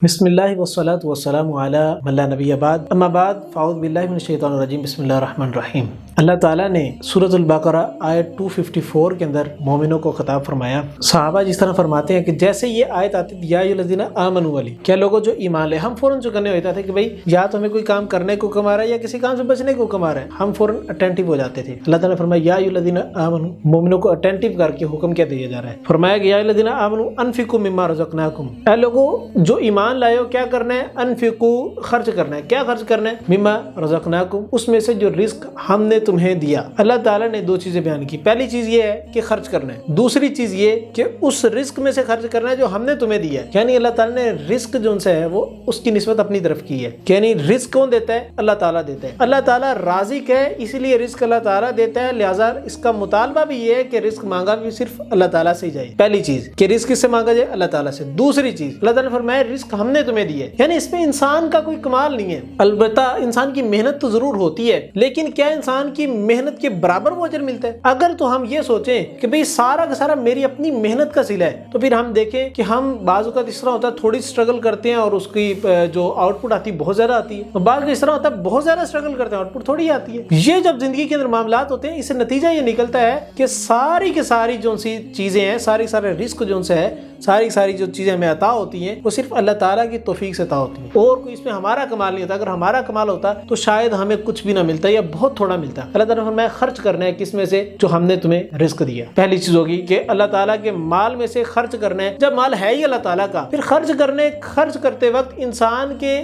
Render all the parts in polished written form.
بسم اللہ والصلاۃ والسلام علی من لا نبی بعد اما بعد فاعوذ باللہ من الشیطان الرجیم بسم اللہ الرحمن الرحیم۔ اللہ تعالیٰ نے سورۃ البقرہ آیت 254 کے اندر مومنوں کو خطاب فرمایا۔ صحابہ جس طرح فرماتے ہیں کہ جیسے یہ آیت آتی تھی یا ایھا الذین آمنوا والی، کیا لوگوں جو ایمان لے، ہم فوراً جو کرنے ہوتا تھا کہ بھئی یا تو ہمیں کوئی کام کرنے کو حکم آ رہا ہے یا کسی کام سے بچنے کو حکم آ رہا ہے، ہم فوراً اٹینٹو ہو جاتے تھے۔ اللہ تعالیٰ نے فرمایا یا ایھا الذین آمنوا، مومنوں کو اٹینٹو کر کے حکم کیا دیا جا رہا ہے؟ فرمایا کہ یا ایھا الذین آمنوا انفقوا مما رزقناکم، اے لوگوں جو ایمان لائے ہو کیا کرنا ہے؟ انفقوا، خرچ کرنا ہے۔ کیا خرچ کرنا ہے؟ مما رزقناکم، اس میں سے جو رزق ہم نے تمہیں دیا۔ اللہ تعالیٰ نے دو چیزیں بیان کی، پہلی چیز یہ ہے کہ خرچ کرنا ہے، دوسری چیز یہ کہ اس رزق میں سے خرچ کرنا ہے جو ہم نے تمہیں دیا ہے۔ یعنی اللہ تعالیٰ نے رزق جو ان سے ہے وہ اس کی نسبت اپنی طرف کی ہے، یعنی رزق کون دیتا ہے؟ اللہ تعالیٰ دیتا ہے۔ اللہ تعالیٰ رازق ہے، اسی لیے رزق اللہ تعالیٰ دیتا ہے، لہٰذا اس کا مطالبہ بھی یہ ہے کہ رزق مانگا بھی صرف اللہ تعالیٰ سے ہی جائے۔ پہلی چیز کہ رزق کس سے مانگا جائے؟ اللہ تعالیٰ سے۔ دوسری چیز اللہ تعالیٰ نے فرمایا رزق ہم نے تمہیں دیا ہے، یعنی اس میں انسان کا کوئی کمال نہیں ہے۔ البتہ انسان کی محنت تو ضرور ہوتی ہے، لیکن کیا انسان کی محنت کے برابر وہ اجر ملتا ہے؟ اگر تو ہم یہ سوچیں کہ بھئی سارا کا سارا میری اپنی محنت کا صلہ ہے، تو پھر ہم دیکھیں کہ ہم بعض اوقات اس طرح ہوتا ہے تھوڑی سٹرگل کرتے ہیں اور اس کی جو آؤٹ پٹ آتی ہے بہت زیادہ آتی ہے، بعض اس طرح ہوتا ہے بہت زیادہ سٹرگل کرتے ہیں آؤٹ پٹ تھوڑی آتی ہے۔ یہ جب زندگی کے اندر معاملات ہوتے ہیں، اس سے نتیجہ یہ نکلتا ہے کہ ساری کی ساری جو سی چیزیں ہیں، سارے رزق جو ان سے ہے، ساری جو چیزیں ہمیں عطا ہوتی ہیں وہ صرف اللہ تعالیٰ کی توفیق سے عطا ہوتی ہیں، اور کوئی اس میں ہمارا کمال نہیں ہوتا۔ اگر ہمارا کمال ہوتا تو شاید ہمیں کچھ بھی نہ ملتا یا بہت تھوڑا ملتا۔ اللہ تعالیٰ نے فرمایا خرچ کرنا ہے کس میں سے؟ جو ہم نے تمہیں رزق دیا۔ پہلی چیز ہوگی کہ اللہ تعالیٰ کے مال میں سے خرچ کرنا ہے، جب مال ہے ہی اللہ تعالیٰ کا، پھر خرچ کرتے وقت انسان کے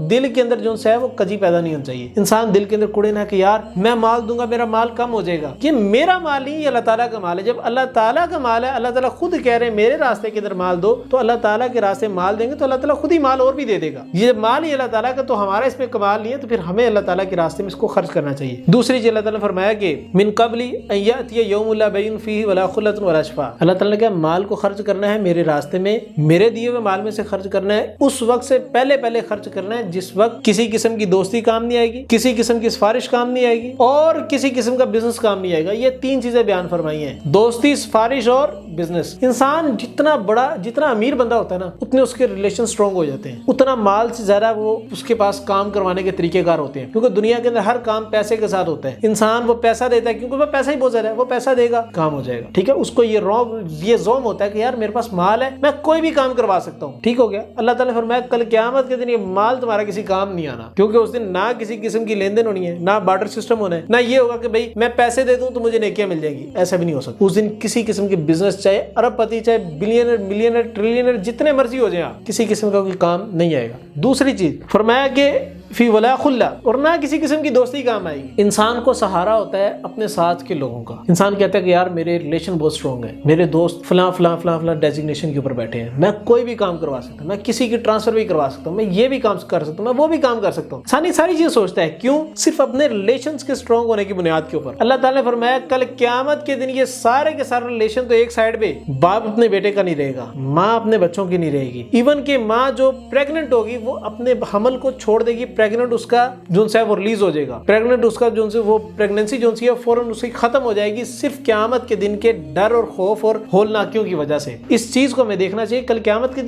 دل کے اندر جو ہے وہ کجی پیدا نہیں ہونا چاہیے۔ انسان دل کے اندر کوڑے نہ کہ یار میں مال دوں گا میرا مال کم ہو جائے گا، یہ میرا مال نہیں، یہ اللہ تعالیٰ کا مال ہے۔ جب اللہ تعالیٰ کا مال ہے، اللہ تعالیٰ خود کہہ رہے ہیں میرے راستے کے اندر مال دو، تو اللہ تعالیٰ کے راستے مال دیں گے تو اللہ تعالیٰ خود ہی مال اور بھی دے دے گا۔ یہ مال ہی اللہ تعالیٰ کا، تو ہمارا اس میں کمال نہیں ہے، تو پھر ہمیں اللہ تعالیٰ کے راستے میں اس کو خرچ کرنا چاہیے۔ دوسری چیز اللہ تعالیٰ نے فرمایا کہ من قبل ان یأتی یوم لا بیع فیہ ولا خلۃ ولا شفاء، اللہ تعالیٰ نے کہا مال کو خرچ کرنا ہے میرے راستے میں، میرے دیے ہوئے مال میں سے خرچ کرنا ہے، اس وقت سے پہلے خرچ کرنا ہے جس وقت کسی قسم کی دوستی کام نہیں آئے گی، کسی قسم کی سفارش کام نہیں آئے گی، اور کسی قسم کا بزنس کام نہیں آئے گا۔ یہ تین چیزیں بیان فرمائی ہیں، دوستی، سفارش اور بزنس۔ انسان جتنا امیر بندہ ہوتا ہے نا، اتنے اس کے ریلیشن سٹرونگ ہو جاتے ہیں، اتنا مال سے زیادہ وہ اس کے پاس کام کروانے کے طریقے کار ہوتے ہیں، کیونکہ دنیا کے اندر ہر کام پیسے کے ساتھ ہوتا ہے۔ انسان وہ پیسہ دیتا ہے کیونکہ وہ پیسہ ہی بہت زیادہ ہے، وہ پیسہ دے گا کام ہو جائے گا، ٹھیک ہے۔ اس کو یہ زوم ہوتا ہے کہ یار میرے پاس مال ہے، میں کوئی بھی کام کروا سکتا ہوں، ٹھیک ہو گیا۔ اللہ تعالیٰ نے فرمایا کل قیامت کے دن یہ مال تمہارا کسی کام نہیں آنا، کیونکہ اس دن نہ کسی قسم کی لین دین ہونی ہے، نہ بارٹر سسٹم ہونا ہے، نہ یہ ہوگا کہ بھائی میں پیسے دے دوں تو مجھے نیکیاں مل جائیں گی، ایسا بھی نہیں ہو سکتا۔ اس دن کسی قسم کی بزنس، چاہے ارب پتی، چاہے بلینئر، ملینئر، ٹریلینئر، جتنے مرضی ہو جائیں آپ، کسی قسم کا کوئی کام نہیں آئے گا۔ دوسری چیز فرمایا کہ فی ولا خلہ، اور نہ کسی قسم کی دوستی کام آئے گی۔ انسان کو سہارا ہوتا ہے اپنے ساتھ کے لوگوں کا۔ انسان کہتا ہے کہ یار میرے ریلیشن بہت سٹرونگ ہے، میرے دوست فلاں فلاں فلاں فلاں ڈیزگنیشن کے اوپر بیٹھے ہیں، میں کوئی بھی کام کروا سکتا ہوں، میں کسی کی ٹرانسفر بھی کروا سکتا ہوں، میں یہ بھی کام کر سکتا ہوں، میں وہ بھی کام کر سکتا ہوں۔ ساری چیز سوچتا ہے، کیوں؟ صرف اپنے ریلیشنز کے سٹرونگ ہونے کی بنیاد کے اوپر۔ اللہ تعالیٰ نے فرمایا کل قیامت کے دن یہ سارے کے سارے ریلیشن تو ایک سائڈ پہ، باپ اپنے بیٹے کا نہیں رہے گا، ماں اپنے بچوں کی نہیں رہے گی، ایون کہ ماں جو پریگننٹ ہوگی وہ اپنے حمل کو چھوڑ دے گی، پریگننٹ اس کا جو ہے وہ ریلیز ہو جائے گا، پریگننٹ اس کا جو ہے وہ پریگننسی جو ہے فوراً اس کی ختم ہو جائے گی، صرف قیامت کے دن کے ڈر اور خوف اور ہولناکیوں کی وجہ سے۔ اس چیز کو ہمیں دیکھنا چاہیے، کل قیامت کے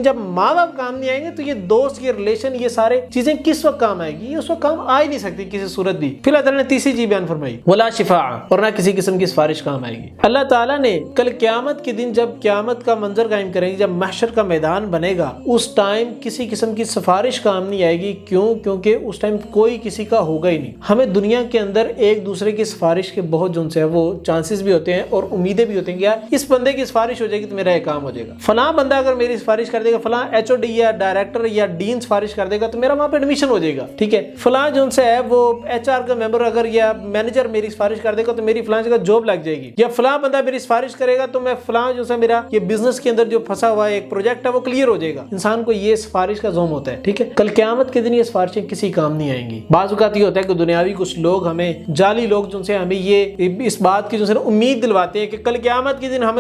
جب ماں باپ کام نہیں آئیں گے تو یہ دوست، یہ ریلیشن، یہ سارے چیزیں کس وقت کام آئے گی؟ یہ اس وقت کام آ ہی نہیں سکتی کسی صورت بھی۔ پھر اللہ تعالیٰ نے تیسری چیز بیان فرمائی ولا شفاء، اور نہ کسی قسم کی سفارش کام آئے گی۔ اللہ تعالیٰ نے کل قیامت کے دن جب قیامت کا منظر قائم کریں گے، جب محشر کا میدان بنے گا، اس ٹائم کسی قسم کی سفارش کام نہیں آئے گی۔ کیوں؟ کیونکہ اس ٹائم کوئی کسی کا ہوگا ہی نہیں۔ ہمیں دنیا کے اندر ایک دوسرے کی سفارش کے بہت جو ہے وہ چانسز بھی ہوتے ہیں اور امیدیں بھی ہوتی ہیں کہ یار اس بندے کی سفارش ہو جائے گی تو میرا یہ کام ہو جائے گا، فلاں بندہ اگر میری سفارش کر دے گا، فلاں ایچ او ڈی یا ڈائریکٹر یا ڈین سفارش کر دے گا تو میرا وہاں پہ ایڈمیشن ہو جائے گا، ٹھیک ہے۔ فلاں جو ہے وہ ایچ آر کا ممبر اگر یا مینیجر میری سفارش کر دے گا تو میری فلاں جگہ جاب لگ جائے گی، یا فلاں بندہ میری سفارش کرے گا تو میں فلاں جو ہے میرا یہ بزنس کے اندر جو پھنسا ہوا ہے ایک پروجیکٹ ہے وہ کلیئر ہو جائے گا۔ انسان کو یہ سفارش کا زوم ہوتا ہے، ٹھیک ہے۔ کل قیامت کے دن یہ سفارش سفارشیں کسی کام نہیں آئیں گی۔ بعض اوقات یہ ہوتا ہے کہ دنیاوی کچھ لوگ ہمیں، جعلی لوگ جن سے ہمیں یہ اس بات کی جو ہے امید دلواتے ہیں کہ کل قیامت کے دن ہم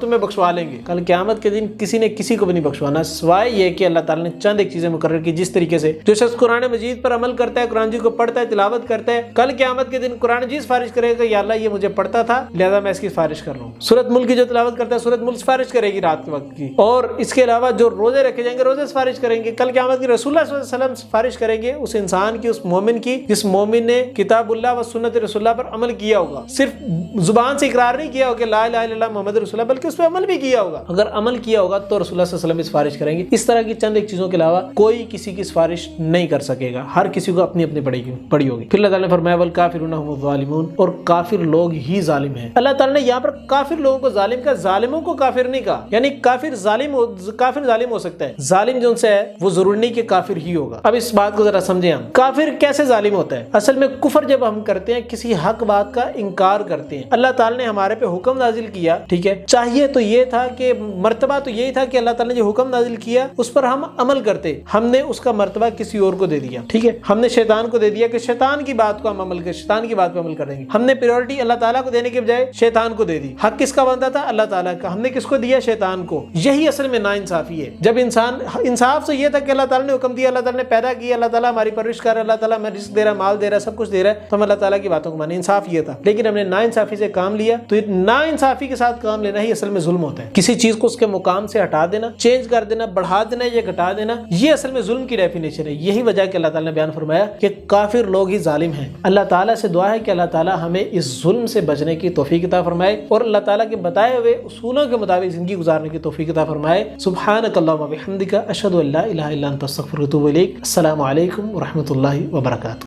تمہیں بخشوا لیں گے۔ کل قیامت کے دن کسی نے کسی کو بھی نہیں بخشوانا، سوائے یہ کہ اللہ تعالیٰ نے چند ایک چیزیں مقرر کی، جس طریقے سے جو شخص قرآن مجید پر عمل کرتا ہے، قرآن جی کو پڑھتا ہے، تلاوت کرتا ہے، کل قیامت کے دن قرآن جی سفارش کرے گا، یا اللہ یہ مجھے پڑھتا تھا لہذا میں اس کی سفارش کر رہا ہوں۔ سورۃ ملک کی جو تلاوت کرتا ہے، سورۃ ملک سفارش کرے گی رات کے وقت کی، اور اس کے علاوہ جو روزے رکھے جائیں گے روزے سفارش کریں گے، کل قیامت کی رسول اللہ صلی اللہ علیہ وسلم سفارش کریں گے اس انسان کی، اس مومن کی جس مومن نے کتاب اللہ و سنت رسول اللہ پر عمل کیا ہوگا، صرف زبان سے اقرار نہیں کیا ہوگا کہ لا الہ الا اللہ محمد رسول اللہ، بلکہ اس پہ عمل بھی کیا ہوگا۔ اگر عمل کیا ہوگا تو رسول اللہ صلی اللہ علیہ وسلم سفارش کریں گے۔ اس طرح کی چند ایک چیزوں کے علاوہ کوئی کسی کی سفارش نہیں کر سکے گا، ہر کسی کو اپنی اپنی پڑی ہوگی۔ پھر اللہ تعالیٰ نے فرمایا والکافرون هم الظالمون، اور کافر لوگ ہی ظالم ہیں۔ اللہ تعالیٰ نے یہاں پر کافر لوگوں کو ظالم کہا، ظالموں کو کافر نہیں کہا، یعنی کافر ظالم ہو سکتا ہے، ظالم جو ان سے ہے وہ ضروری نہیں کہ کافر ہی ہوگا۔ اب اس بات کو ذرا سمجھیں، ہم کافر کیسے ظالم ہوتا ہے؟ اصل میں کفر جب ہم کرتے ہیں، کسی حق بات کا انکار کرتے ہیں، اللہ تعالیٰ نے ہمارے پہ حکم نازل کیا، ٹھیک ہے، چاہیے تو یہ تھا کہ مرتبہ تو یہی تھا کہ اللہ تعالیٰ نے جو حکم نازل کیا اس پر ہم عمل کرتے، ہم نے اس کا مرتبہ کسی اور کو دے دیا، ٹھیک ہے، ہم نے شیطان کو دے دیا کہ شیطان کی بات کو ہم عمل کریں، شیطان کی بات پہ عمل کریں گے، ہم نے پریورٹی اللہ تعالیٰ کو دینے کے بجائے شیطان کو دے دی۔ حق کس کا بنتا تھا؟ اللہ تعالیٰ کا، ہم نے کس کو دیا؟ شیطان کو۔ یہی اصل میں ناانصافی ہے۔ جب انسان انصاف سے یہ تھا کہ اللہ تعالیٰ نے حکم دیا، اللہ تعالیٰ نے پیدا کیا، اللہ تعالیٰ ہماری پرورش کر رہا ہے، اللہ تعالیٰ ہمیں رزق دے رہا ہے، مال دے رہا ہے، سب کچھ دے رہا ہے، تو ہم اللہ تعالیٰ کی باتوں کو مانیں، انصاف یہ تھا۔ لیکن ہم نے ناانصافی سے کام لیا، تو ناانصافی کے ساتھ کام لینا ہی اصل میں ظلم ہوتا ہے۔ کسی چیز کو اس کے مقام سے ہٹا دینا، چینج کر دینا، بڑھا دینا یا گھٹا دینا، یہ اصل میں ظلم کی ڈیفینیشن ہے۔ یہی وجہ کہ اللہ تعالیٰ نے بیان فرمایا کہ کافر لوگ ہی ظالم ہیں۔ اللہ تعالیٰ سے دعا ہے کہ اللہ تعالیٰ ہمیں اس ظلم سے بچنے کی توفیق عطا فرمائے اور اللہ تعالیٰ کے بتائے ہوئے اصولوں کے مطابق زندگی گزارنے کی توفیق عطا فرمائے۔ سبحانک اللہم و بحمدک، اشہد ان لا الہ الا انت، استغفرک و اتوب الیک۔ السلام علیکم ورحمۃ اللہ وبرکاتہ۔